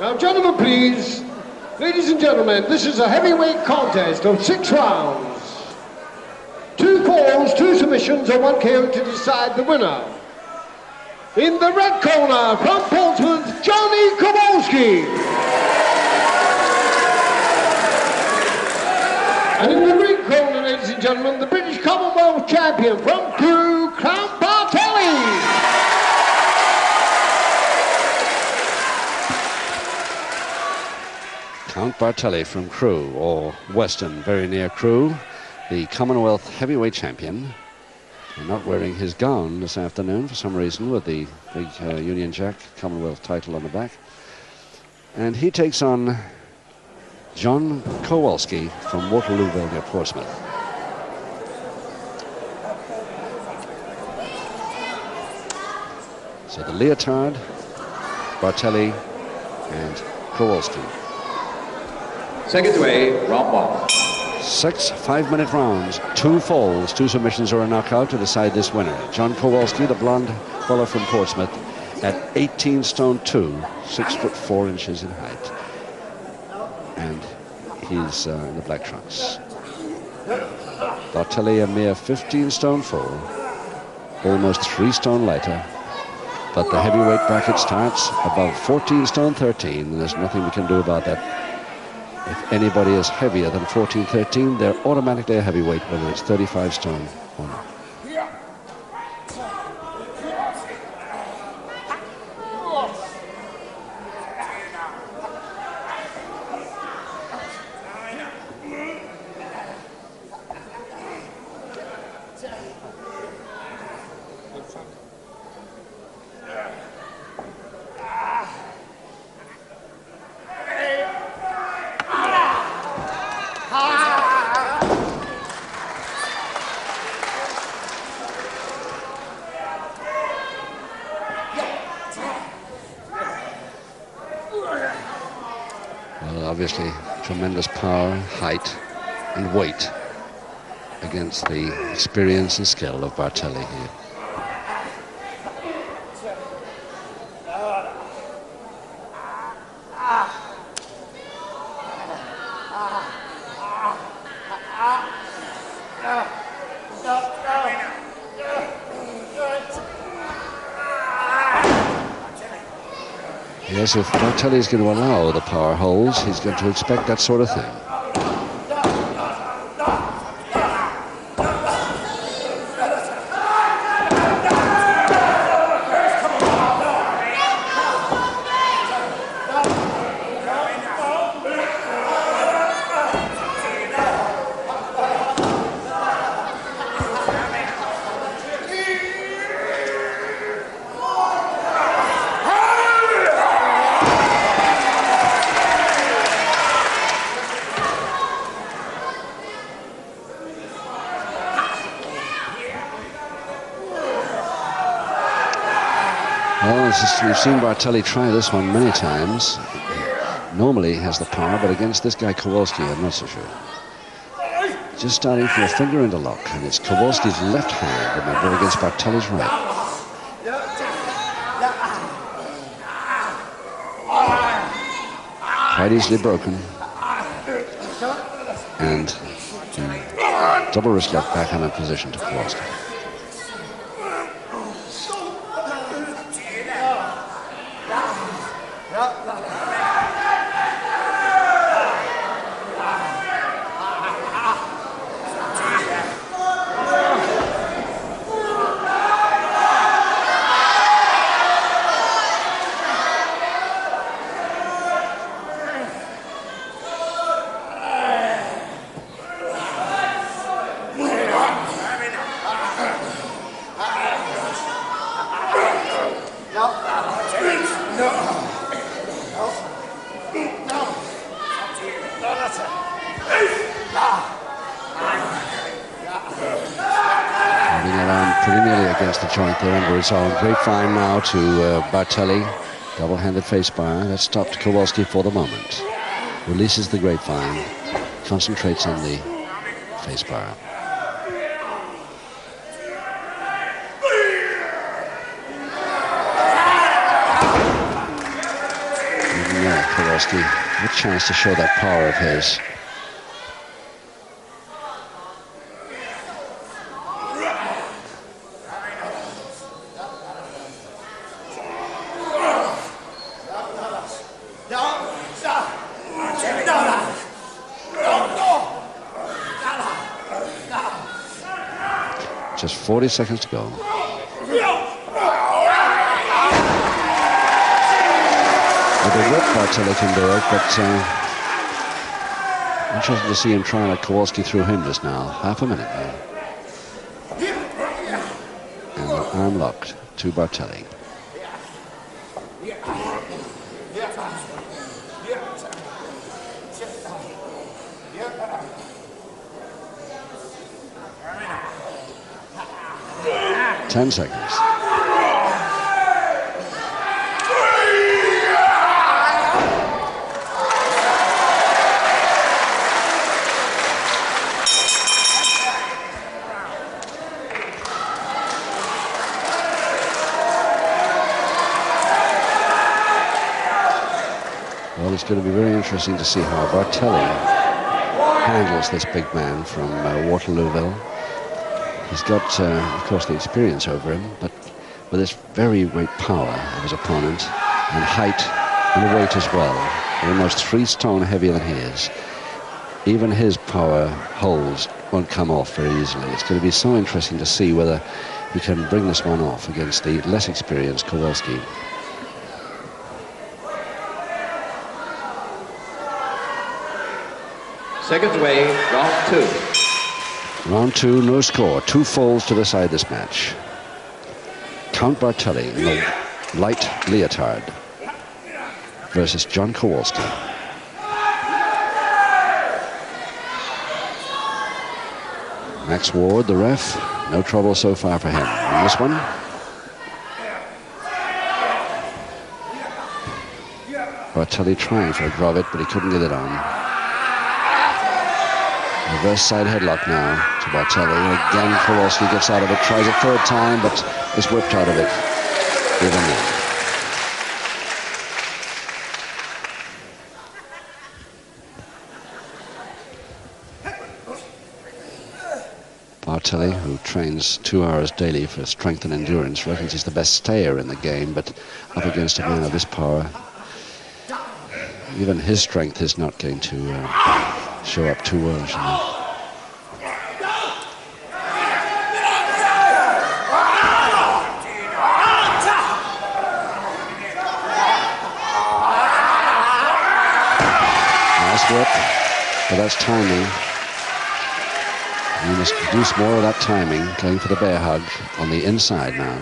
Now, gentlemen, please. Ladies and gentlemen, this is a heavyweight contest of 6 rounds. 2 falls, 2 submissions, and 1 KO to decide the winner. In the red corner, from Portsmouth, Johnny Kowalski. And in the green corner, ladies and gentlemen, the British Commonwealth champion from Crewe, Count Bartelli. Count Bartelli from Crewe, or Weston, very near Crewe, the Commonwealth heavyweight champion. And not wearing his gown this afternoon for some reason, with the big Union Jack Commonwealth title on the back. And he takes on John Kowalski from Waterlooville near Portsmouth. So the leotard, Bartelli, and Kowalski. Seconds away, round 1. 6 5-minute rounds, 2 falls, 2 submissions or a knockout to decide this winner. John Kowalski, the blonde fellow from Portsmouth, at 18 stone 2, 6 foot 4 inches in height. And he's in the black trunks. Bartelli, a mere 15 stone 4, almost 3 stone lighter. But the heavyweight bracket starts above 14 stone 13, and there's nothing we can do about that. If anybody is heavier than 14-13, they're automatically a heavyweight, whether it's 35 stone or not. Obviously, tremendous power, height, and weight against the experience and skill of Bartelli here. Yes, if Bartelli is going to allow the power holds, he's going to expect that sort of thing. We've seen Bartelli try this one many times. Normally he has the power, but against this guy Kowalski, I'm not so sure. Just starting from a finger into lock, and it's Kowalski's left hand, remember, against Bartelli's right. Quite easily broken. And double wrist left backhand in position to Kowalski. Joint there under his own. Grapevine now to Bartelli. Double-handed face bar. That stopped Kowalski for the moment. Releases the grapevine. Concentrates on the face bar. Kowalski a chance to show that power of his. Just 40 seconds to go. With a whip, Bartelli can do it, but interesting to see him trying to Kowalski through him just now. Half a minute now. And the arm locked to Bartelli. Ten seconds. Well, it's going to be very interesting to see how Bartelli handles this big man from Waterlooville. He's got, of course, the experience over him, but with this very great power of his opponent, and height and weight as well, almost 3 stone heavier than he is, even his power holds won't come off very easily. It's going to be so interesting to see whether he can bring this one off against the less experienced Kowalski. Seconds away, round 2. Round 2, no score. 2 falls to decide this match. Count Bartelli in the light leotard versus John Kowalski. Max Ward, the ref, no trouble so far for him. In this one, Bartelli trying for a Grovit, but he couldn't get it on. Reverse side headlock now to Bartelli. Again, Kowalski gets out of it, tries a 3rd time, but is whipped out of it. Even then. Bartelli, who trains 2 hours daily for strength and endurance, reckons he's the best stayer in the game, but up against a man of this power, even his strength is not going to show up too well. Nice whip, but that's timing. You must produce more of that timing, going for the bear hug on the inside now.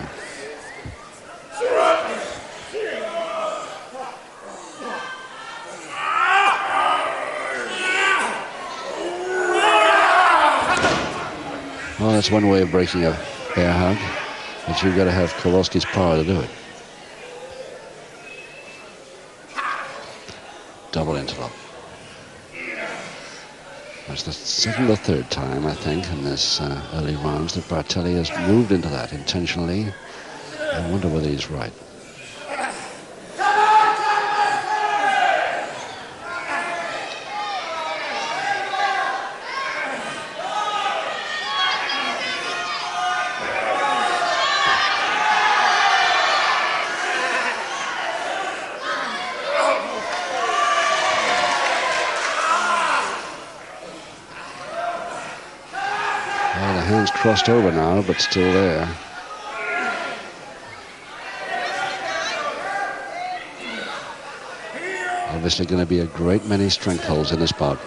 Well, that's one way of breaking a bear hug, but you've got to have Kowalski's power to do it. Double interlock. That's the 2nd or 3rd time, I think, in this early rounds that Bartelli has moved into that intentionally. I wonder whether he's right. Hands crossed over now, but still there. Obviously going to be a great many strength holds in this bout.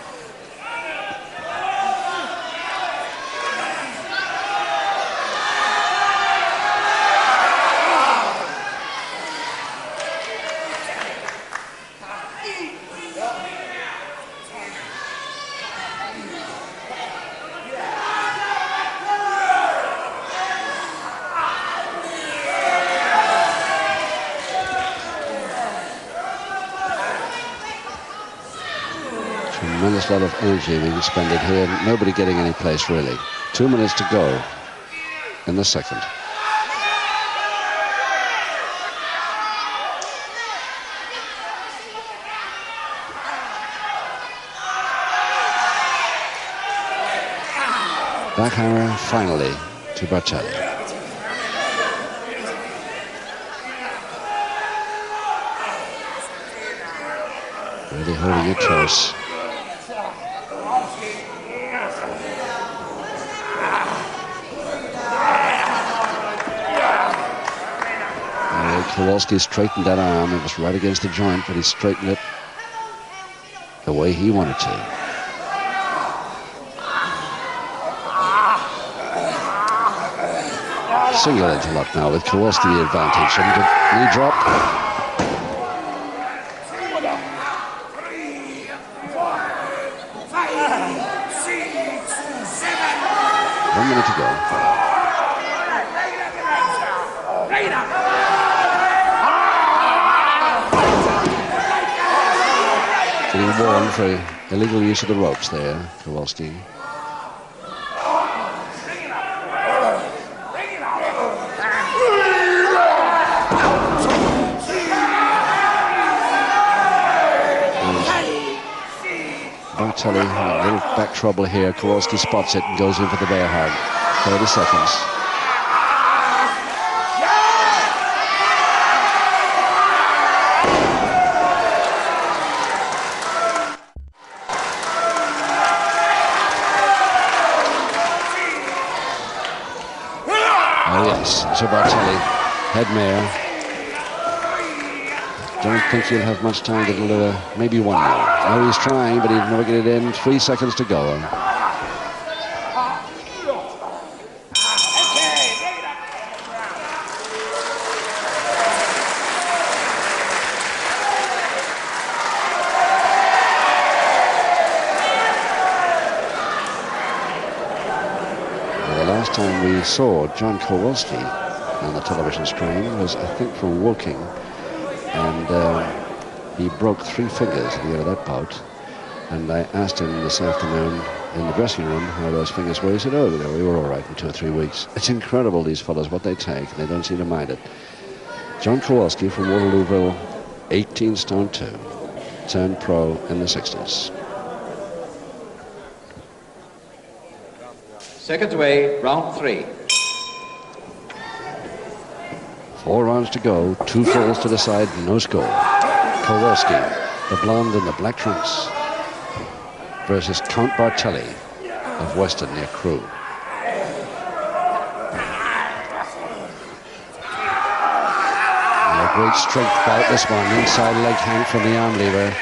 Tremendous lot of energy being expended here. Nobody getting any place really. 2 minutes to go in the 2nd. Backhammer finally to Bartelli. Really holding it close. Kowalski straightened that arm. It was right against the joint, but he straightened it the way he wanted to. Single interlock now with Kowalski the advantage. And knee drop. 1 minute to go. Getting warned for illegal use of the ropes there, Kowalski. Bartelli, a little back trouble here. Kowalski spots it and goes in for the bear hug. 30 seconds. Oh yes, to Bartelli, head mare. Don't think he'll have much time to deliver. Maybe one more. No, he's trying, but he'll never get it in. 3 seconds to go. Well, the last time we saw John Kowalski on the television screen was, I think, from Woking. And he broke 3 fingers at the end of that bout. And I asked him this afternoon in the dressing room how those fingers were. He said, oh, we were all right in 2 or 3 weeks. It's incredible, these fellows, what they take. They don't seem to mind it. John Kowalski from Waterlooville, 18 stone 2. Turned pro in the 60s. Seconds away, round 3. 4 rounds to go, 2 falls to the side, no score. Kowalski, the blonde in the black trunks, versus Count Bartelli of Weston near Crewe. A great strength bout this one, inside leg hang from the arm lever.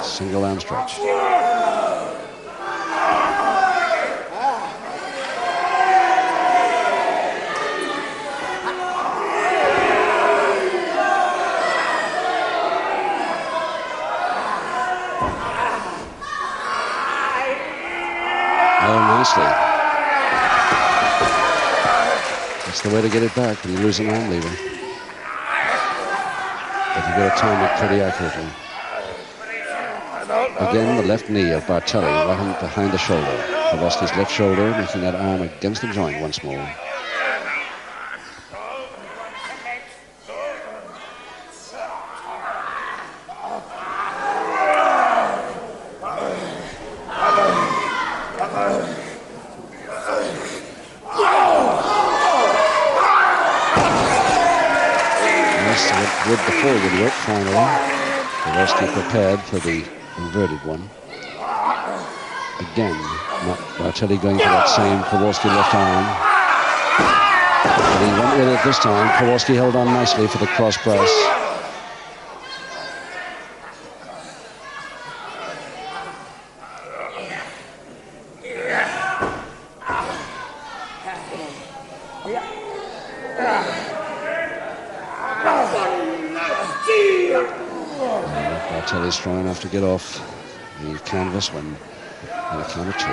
Single arm stretch. Oh, nicely. That's the way to get it back when you lose an arm lever. But you've got to time it pretty accurately. Again, the left knee of Bartelli right behind the shoulder. Kowalski's left shoulder, making that arm against the joint once more. Yes, with the forward work finally. Kowalski prepared for the inverted one. Again, Bartelli going for that same Kowalski left arm. But he went with it this time. Kowalski held on nicely for the cross press. Bartelli's strong enough to get off the canvas when on a count of 2.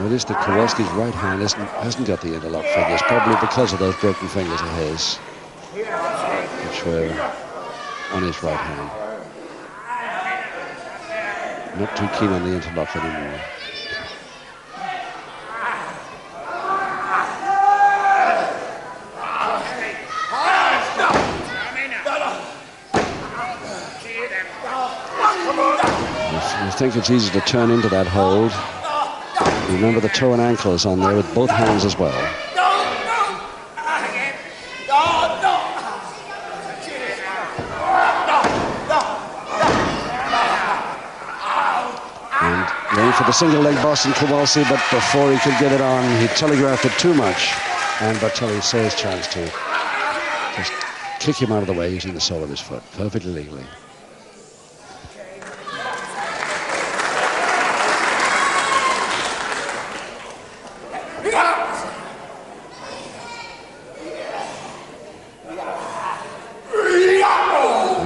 Notice that Kowalski's right hand hasn't got the interlock fingers, probably because of those broken fingers of his, which were on his right hand. not too keen on the interlock anymore. You think it's easy to turn into that hold. Remember the toe and ankle is on there with both hands as well. And going for the single leg Boston Kowalski, but before he could get it on, he telegraphed it too much. And Bartelli saw his chance to just kick him out of the way using the sole of his foot, perfectly legally.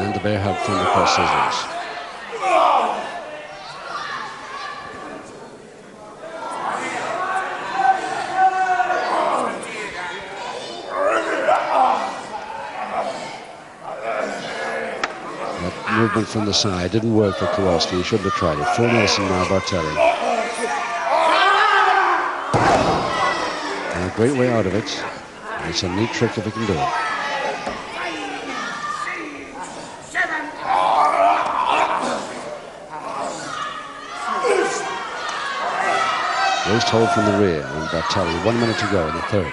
And the bear hug from the cross scissors. Movement from the side didn't work for Kowalski. He shouldn't have tried it. Full Nelson now, Bartelli. And a great way out of it. And it's a neat trick if he can do it. Waist hold from the rear on Bartelli. 1 minute to go in the third.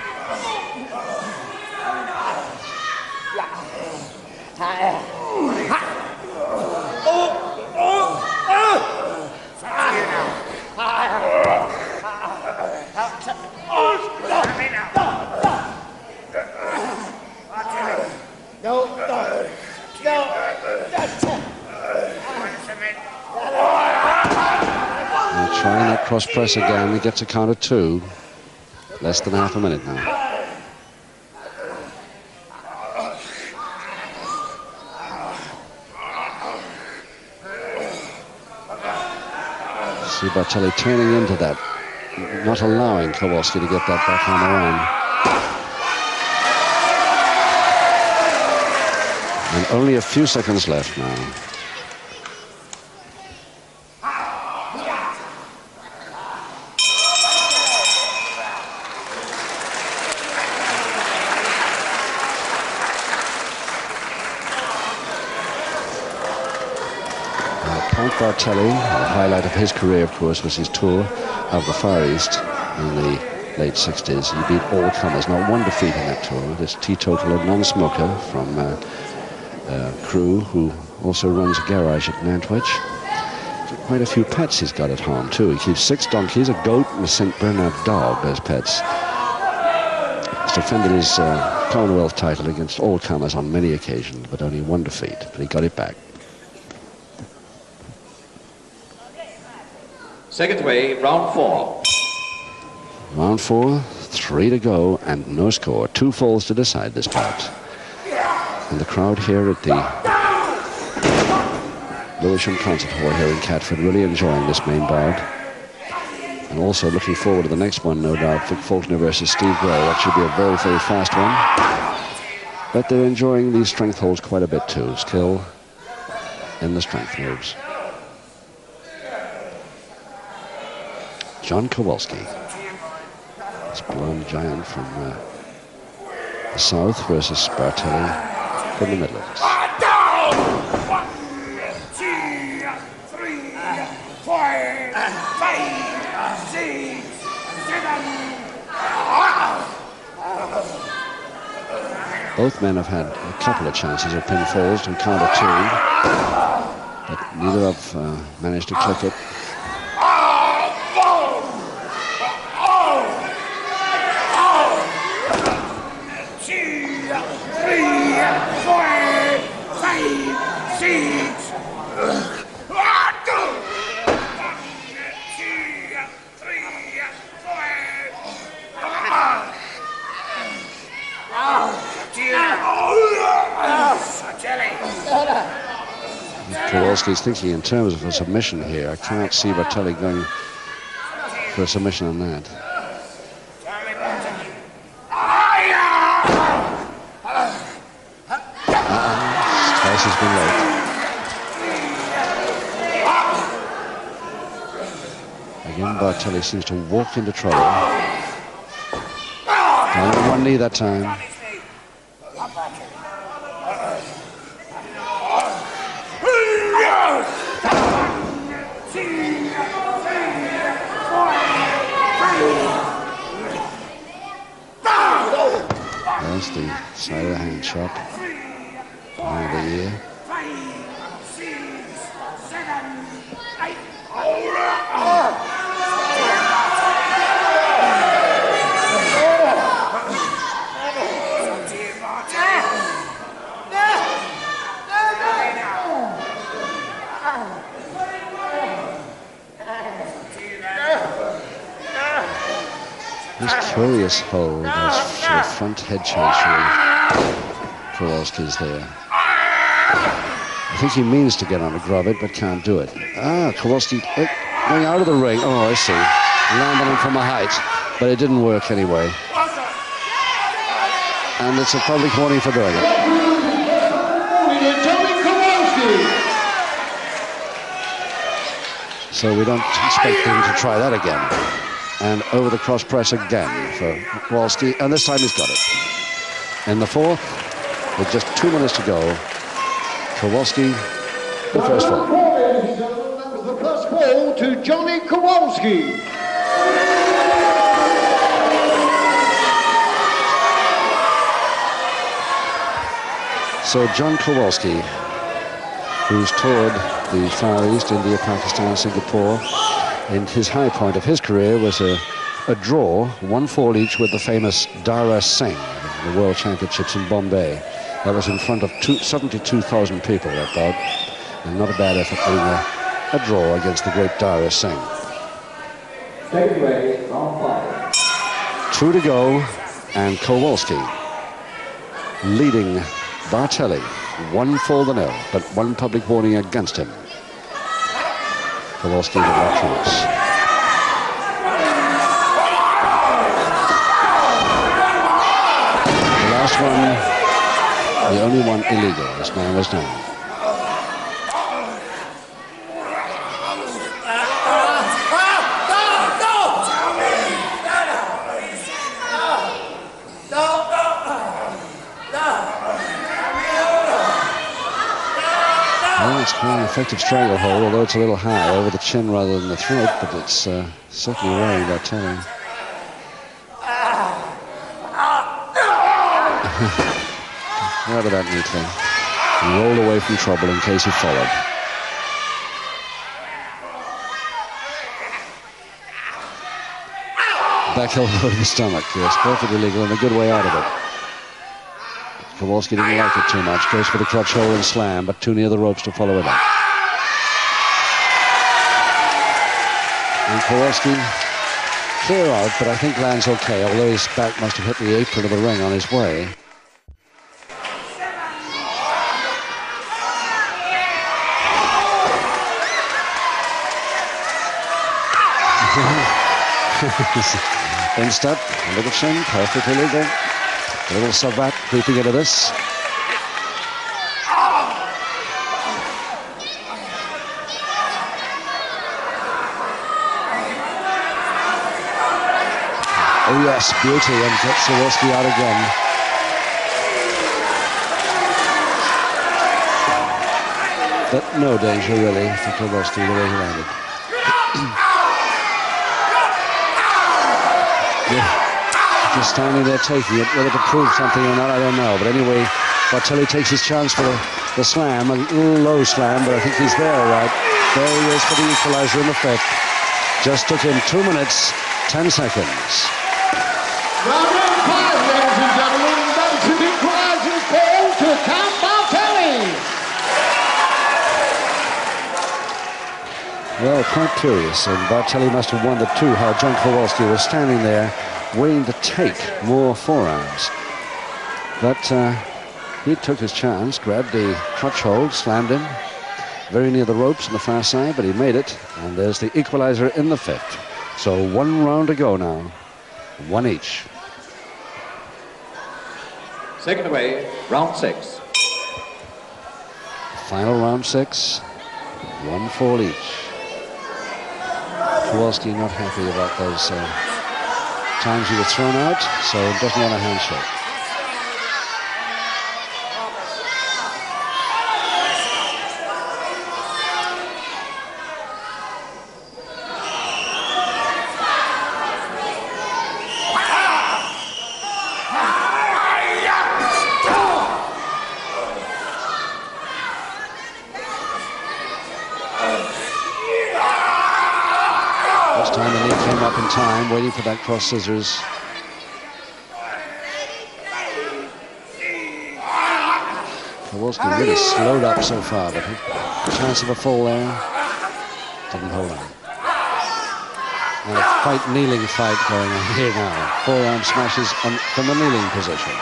Trying that cross press again. He gets a count of 2. Less than half a minute now. See Bartelli turning into that, not allowing Kowalski to get that backhand around. And only a few seconds left now. Bartelli, the highlight of his career, of course, was his tour of the Far East in the late 60s. He beat all comers, not one defeat in that tour. This teetotaler non-smoker from Crewe, who also runs a garage at Nantwich. Quite a few pets he's got at home, too. He keeps 6 donkeys, a goat, and a St. Bernard dog as pets. He's defended his Commonwealth title against all comers on many occasions, but only one defeat, but he got it back. Second way, round 4. Round 4, 3 to go, and no score. 2 falls to decide this bout. And the crowd here at the Lewisham Concert Hall here in Catford really enjoying this main bout. And also looking forward to the next one, no doubt, Vic Faulkner versus Steve Gray. That should be a very, very fast one. But they're enjoying these strength holds quite a bit too. Skill in the strength moves. John Kowalski, this blonde giant from the south versus Bartelli from the Midlands. 1, 2, 3, 4, 5, 6, 7. Both men have had a couple of chances of pinfalls to count of 2, but neither have managed to click it. 2. Kowalski's thinking in terms of a submission here. I can't see Bartelli going for a submission on that. Twice has been late. Bartelli seems to walk into trouble. Down on one knee that time. There's the side of the hand chop behind the ear. This curious hold, his front head chancery. Kowalski's there. I think he means to get on a grab it, but can't do it. Kowalski going out of the ring. Oh, I see. Landing him from a height, but it didn't work anyway. And it's a public warning for doing it. So we don't expect him to try that again. And over the cross press again for Kowalski, and this time he's got it. In the fourth, with just 2 minutes to go, Kowalski, the first fall. That was the first fall to Johnny Kowalski. So John Kowalski, who's toured the Far East, India, Pakistan, Singapore, and his high point of his career was a draw, 1-4 each with the famous Dara Singh, the World Championships in Bombay. That was in front of 72,000 people, that bout. And not a bad effort being a draw against the great Dara Singh. Second way, round 5. 2 to go, and Kowalski leading Bartelli 1-0, but one public warning against him. Kowalski with electronics. The last one, the only one illegal. This man was down. Well, it's quite an effective stranglehold, although it's a little high over the chin rather than the throat, but it's certainly wearing Bartelli. Out of that neatly. And rolled away from trouble in case he followed. Back elbow to the stomach, yes, perfectly legal and a good way out of it. Kowalski didn't like it too much, goes for the crotch hold and slam, but too near the ropes to follow it up. And Kowalski clear out, but I think lands okay, although his back must have hit the apron of the ring on his way. Instep, a little chin, perfectly legal. A little savate creeping into this. Oh yes, beauty, and gets Kowalski out again. But no danger really for Kowalski the way he landed. Just standing there taking it, whether to prove something or not, I don't know. But anyway, Bartelli takes his chance for the slam, a little low slam, but I think he's there, right? There he is for the equalizer in the fifth. Just took him 2 minutes, 10 seconds. Round 5, ladies and gentlemen, that's an equalizing call to Count Bartelli. Well, quite curious, and Bartelli must have wondered too how John Kowalski was standing there waiting to take more forearms. But he took his chance, grabbed the crutch hold, slammed him very near the ropes on the far side, but he made it, and there's the equalizer in the fifth. So 1 round to go now, 1 each. Second away, round 6. Final round 6, 1-4 each. Kowalski not happy about those times he was thrown out, so doesn't want a handshake. Time waiting for that cross scissors. Kowalski really slowed up so far, but a chance of a fall there. Didn't hold on. And a kneeling fight going on here now. Forearm smashes from the kneeling position.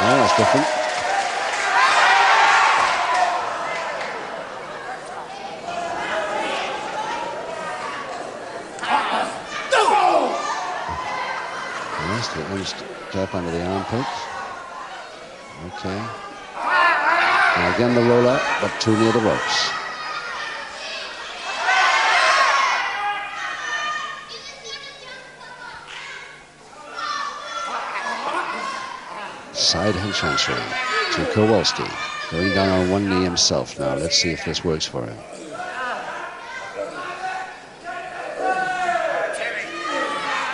Oh, that's different. Step under the armpit. Okay. And again the roller, but too near the ropes. Side hand transfer to Kowalski. Going down on one knee himself now. Let's see if this works for him.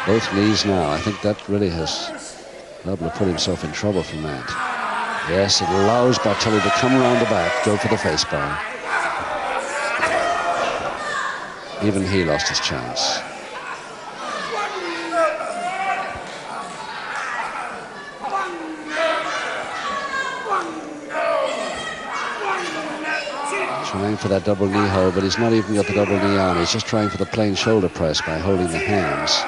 Both knees now. I think that really has Lubler put himself in trouble from that. Yes, it allows Bartelli to come around the back, go for the face bar. Even he lost his chance. Trying for that double knee hold, but he's not even got the double knee on. He's just trying for the plain shoulder press by holding the hands.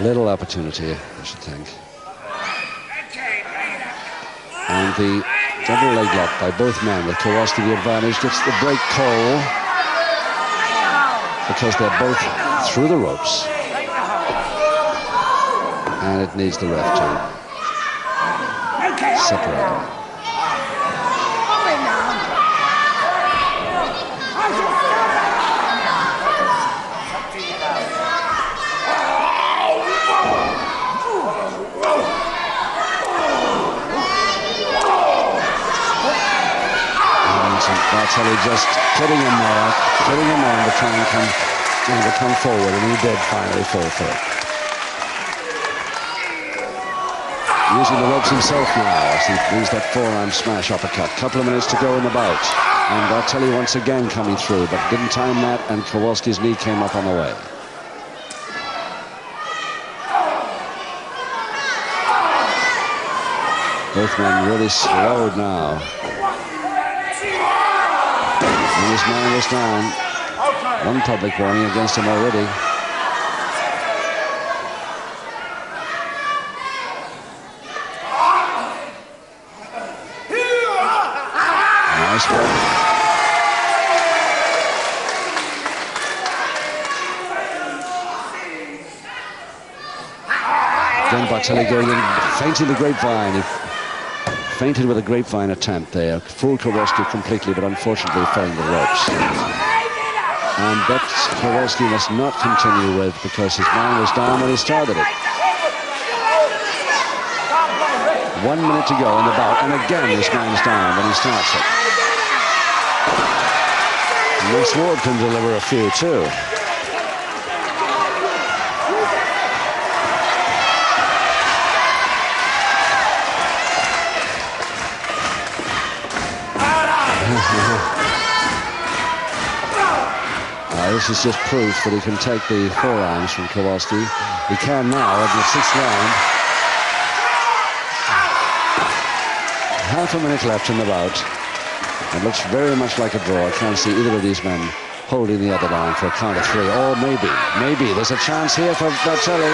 Little opportunity, I should think. And the double leg lock by both men with Kowalski the advantage, gets the break call because they're both through the ropes. And it needs the ref to separate them. Bartelli just putting him on to try and come forward, and he did finally fall for it. Using the ropes himself now as he brings that forearm smash uppercut. Couple of minutes to go in the bout, and Bartelli once again coming through, but didn't time that, and Kowalski's knee came up on the way. Both men really slowed now. And his man was down. One public warning against him already. Nice work. Again, Bartelli going in, feinting the grapevine. He fainted with a grapevine attempt there. Fooled Kowalski completely, but unfortunately failing the ropes. And that Kowalski must not continue with because his man was down when he started it. 1 minute to go in the bout, and again this man's down when he starts it. And Max Ward can deliver a few too. This is just proof that he can take the forearms from Kowalski. He can now in the 6th round. Half a minute left in the bout. It looks very much like a draw. I can't see either of these men holding the other down for a count of 3. Or maybe there's a chance here for Bartelli,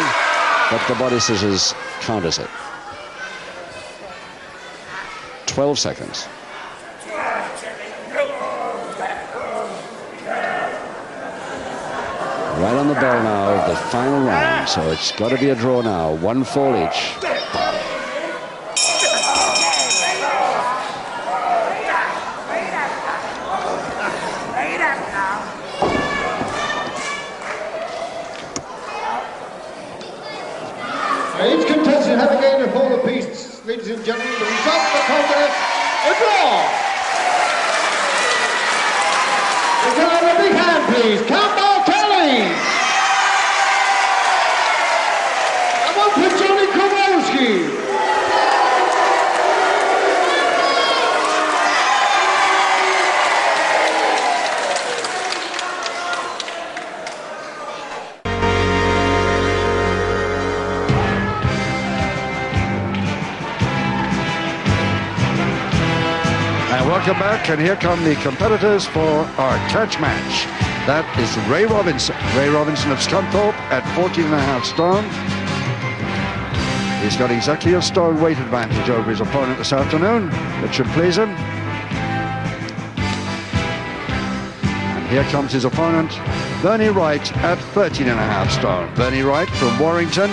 but the body scissors counters it. 12 seconds. Right on the bell now of the final round, so it's got to be a draw now. 1 fall each. Each contestant have again a fall apiece, ladies and gentlemen. The result of the contest, a draw. Let's have a big hand, please. Campbell Kelly. And one for Johnny Kowalski. Welcome back, and here come the competitors for our catch match. That is Ray Robinson. Ray Robinson of Scunthorpe at 14.5 stone. He's got exactly a stone weight advantage over his opponent this afternoon. That should please him. And here comes his opponent, Bernie Wright at 13.5 stone. Bernie Wright from Warrington.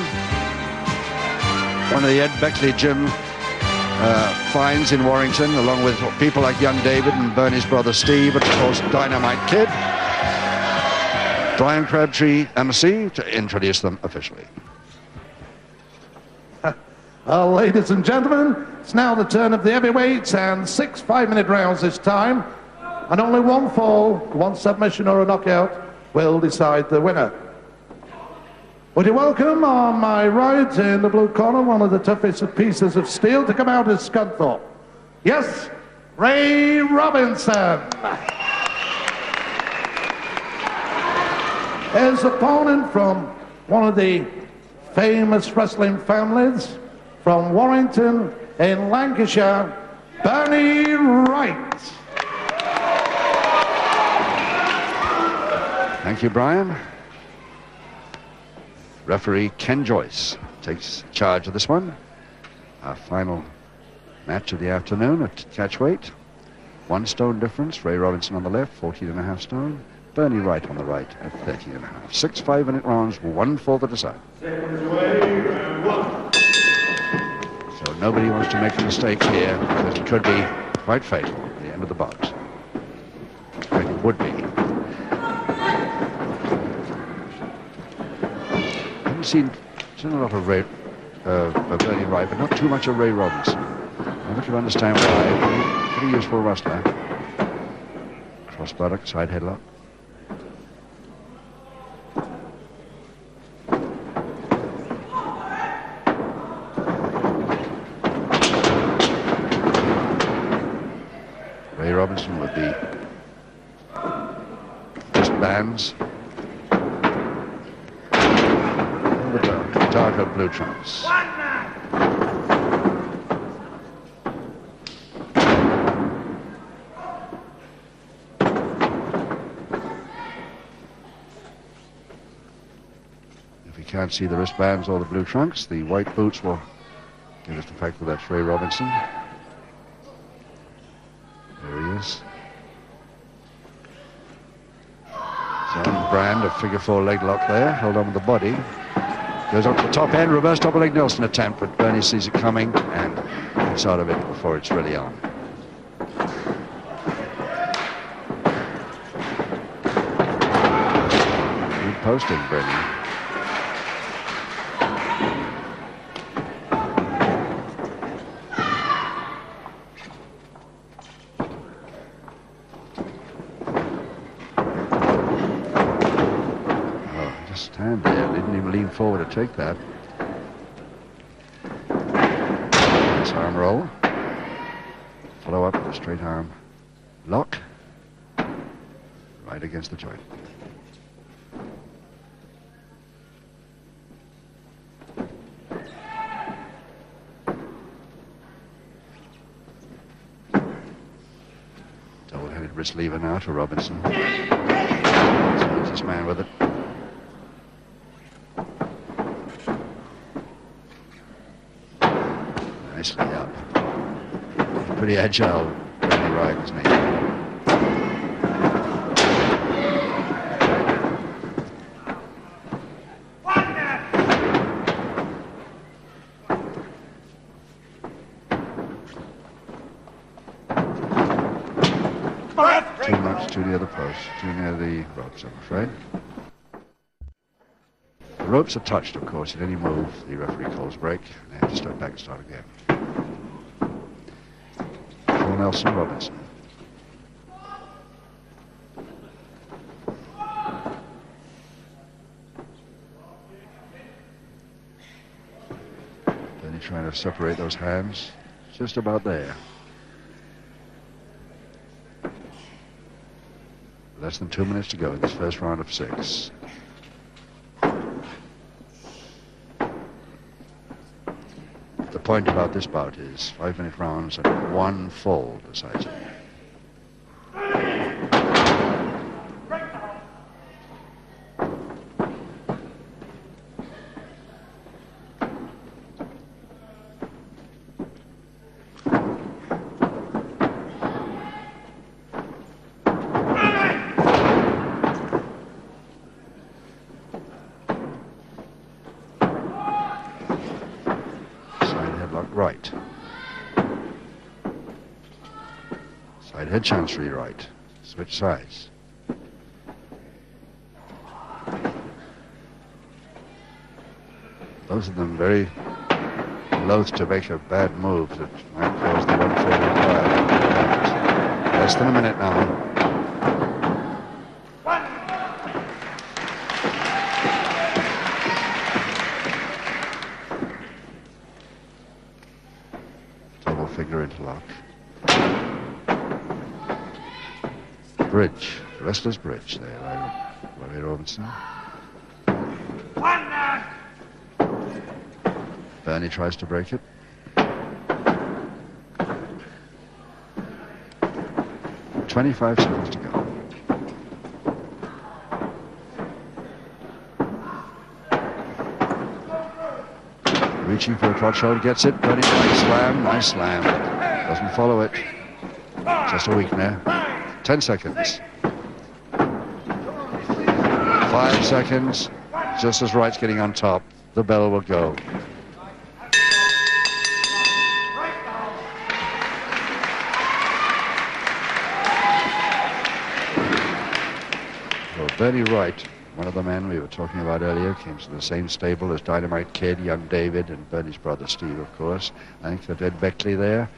One of the Ed Beckley gym finds in Warrington, along with people like young David and Bernie's brother Steve, and of course Dynamite Kid. Brian Crabtree, MC, to introduce them officially. Ladies and gentlemen, it's now the turn of the heavyweights, and 6 5-minute rounds this time, and only one fall, one submission or a knockout will decide the winner. Would you welcome on my right in the blue corner, one of the toughest pieces of steel to come out of Scunthorpe. Yes, Ray Robinson. His opponent from one of the famous wrestling families from Warrington in Lancashire, Bernie Wright. Thank you, Brian. Referee Ken Joyce takes charge of this one. Our final match of the afternoon at catchweight. 1 stone difference. Ray Robinson on the left, 14.5 stone. Bernie Wright on the right at 13.5. 6 5-minute rounds, 1 fall to decide. So nobody wants to make a mistake here, because it could be quite fatal at the end of the bout. It would be. Seen a lot of Bernie Wright, but not too much of Ray Robinson. I think you understand why. Pretty useful wrestler. Cross buttock, side headlock. Ray Robinson with the wristbands. Darker blue trunks. If you can't see the wristbands or the blue trunks, the white boots will give us the fact that that's Ray Robinson. There he is. His own brand of figure 4 leg lock there. Hold on with the body. Goes up to the top end, reverse double leg Nelson attempt, but Bernie sees it coming and gets out of it before it's really on. Good posting, Bernie. Stand there, didn't even lean forward to take that. Nice arm roll. Follow up with a straight arm lock. Right against the joint. Double-headed wrist lever now to Robinson. Swings this man with it. Nicely up. Pretty agile, Bernie Wright, isn't he? Too much too near the post, too near the ropes, I'm afraid. The ropes are touched, of course. In any move, the referee calls break. They have to step back and start again. Paul Nelson Robinson. Bernie trying to separate those hands. Just about there. Less than 2 minutes to go in this first round of 6. The point about this bout is 5-minute rounds and 1 fall decides it. Right. Side head chancery right. Switch sides. Both of them very loath to make a bad move that might cause the 1 fall required. Less than a minute now. Finger interlock. Bridge. Wrestler's bridge there by Robbie Robinson. Bernie tries to break it. "25 seconds to go. Reaching for a crotch hold, gets it. Bernie, nice slam. Doesn't follow it. Just a weakener. 10 seconds. 5 seconds. Just as Wright's getting on top, the bell will go. Well, Bernie Wright, one of the men we were talking about earlier, came to the same stable as Dynamite Kid, young David, and Bernie's brother Steve, of course. I think that Ed Beckley there,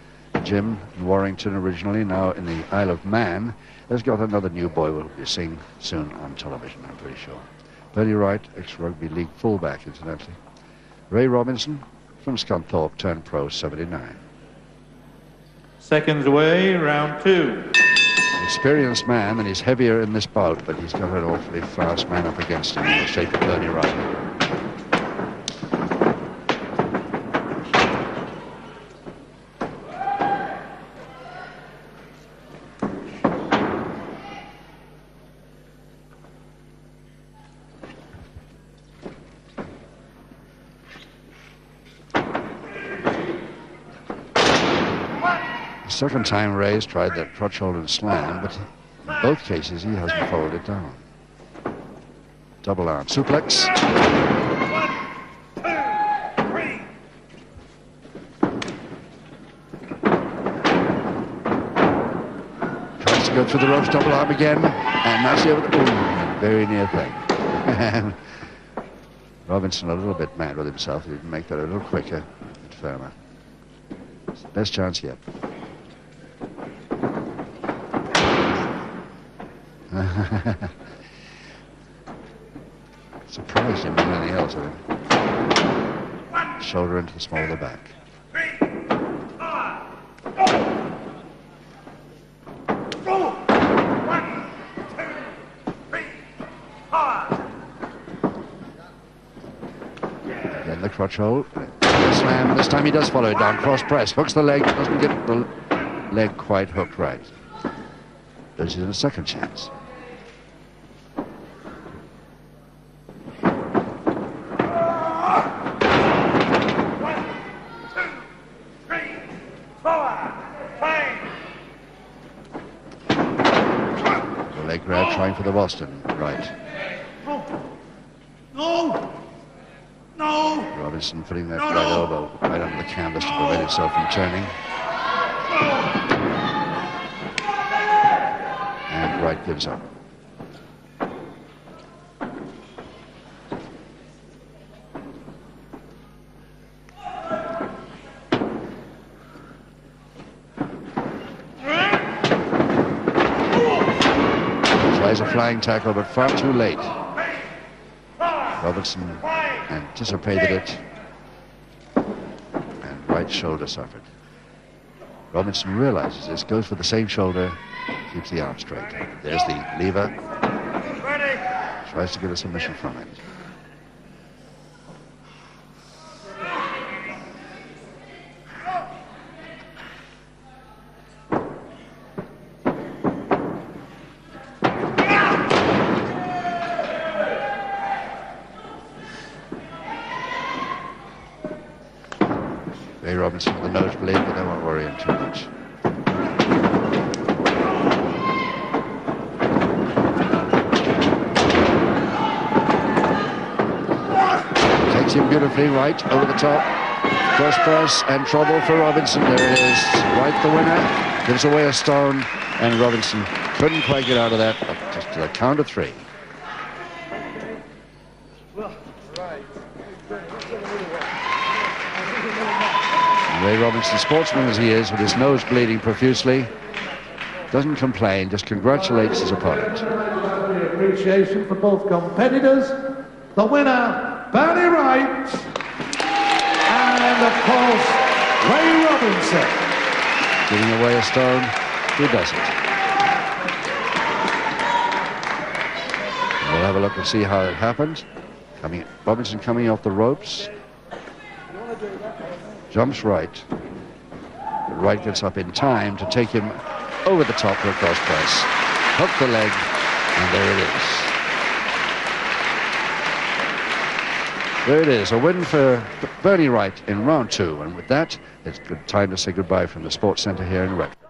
Jim in Warrington originally, now in the Isle of Man, has got another new boy we'll be seeing soon on television, I'm pretty sure. Bernie Wright, ex-rugby league fullback, incidentally. Ray Robinson from Scunthorpe, turned pro, 79. Seconds away, round 2. Experienced man, and he's heavier in this bout, but he's got an awfully fast man up against him in the shape of Bernie Wright. Second time Ray's tried that crotch hold and slam, but in both cases he hasn't followed it down. Double arm suplex. 1, 2, 3. Tries to go through the ropes, double arm again, and nicely over the very near thing. And Robinson a little bit mad with himself. He didn't make that a little quicker and firmer. It's the best chance yet. Surprised him more than anything else, I think. Shoulder into the small of the back. 3, 4. Go! 1, 2, 3, 4. Again, the crotch hold. Slam. This time he does follow it down. Cross press. Hooks the leg. Doesn't get the leg quite hooked right. This is a second chance. Leg grab trying for the Boston. Right. No! No! Robinson putting that right elbow right under the canvas to prevent himself from turning. And Wright gives up. flying tackle, but far too late. Robinson anticipated it, and right shoulder suffered. Robinson realizes this, goes for the same shoulder, keeps the arm straight. There's the lever. Tries to get a submission from it. Ray Robinson with the nosebleed, but they won't worry him too much. Takes him beautifully right over the top. Cross press and trouble for Robinson. There it is. Right the winner. Gives away a stone, and Robinson couldn't quite get out of that. Just to the count of 3. Ray Robinson, sportsman as he is, with his nose bleeding profusely, doesn't complain, just congratulates his opponent. Appreciation for both competitors. The winner, Bernie Wright, and of course, Ray Robinson. Giving away a stone, who does it? We'll have a look and see how it happened. Robinson coming off the ropes. Jumps right. Right gets up in time to take him over the top for a cross press. Hook the leg, and there it is. There it is, a win for Bernie Wright in round 2. And with that, it's good time to say goodbye from the Sports Centre here in Redford.